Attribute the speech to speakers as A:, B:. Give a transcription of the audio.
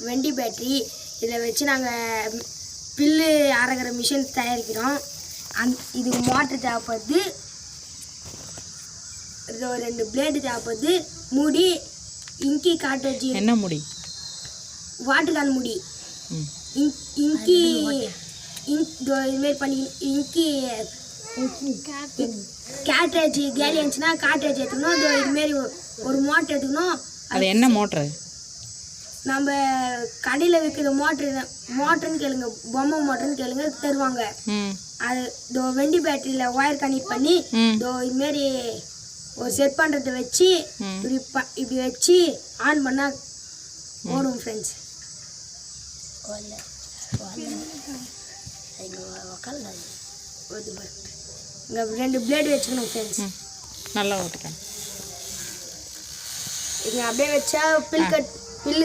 A: வெண்டி battery. இதை வச்சு நாங்கள் பில்லு அரைக்கிற மிஷின் தயாரிக்கிறோம். இது மோட்டர் தேவைப்படுது. இது 2 பிளேடு தேவைப்படுது. மூடி, இங்கி காட்டேஜ்.
B: என்ன முடி?
A: வாட்டர் கேன் மூடி. இங்கி இதுமாரி பண்ணி இங்கி கேட்ரேஜ் கேலி இருந்துச்சுன்னா காட்ரேஜ் எடுத்துக்கணும். இதுமாரி ஒரு மோட்டர் எடுத்துக்கணும்.
B: அது என்ன மோட்ரு?
A: நம்ம கடையில் விற்கிற மோட்டருன்னு கேளுங்க, பொம்மை மோட்டருன்னு கேளுங்க, தருவாங்க. அது வெண்டி பேட்டரியில் ஒயர் கனெக்ட் பண்ணி இதுமாரி ஒரு செட் பண்ணுறத வச்சு இப்படி வச்சு ஆன் பண்ணால் ஓடும் ஃப்ரெண்ட்ஸ். இங்கே 2 பிளேடு வச்சுக்கணும் ஃப்ரெண்ட்ஸ்.
B: நல்லா ஓட்டுக்கேன்.
A: இங்கே அப்படியே வச்சா பில்லு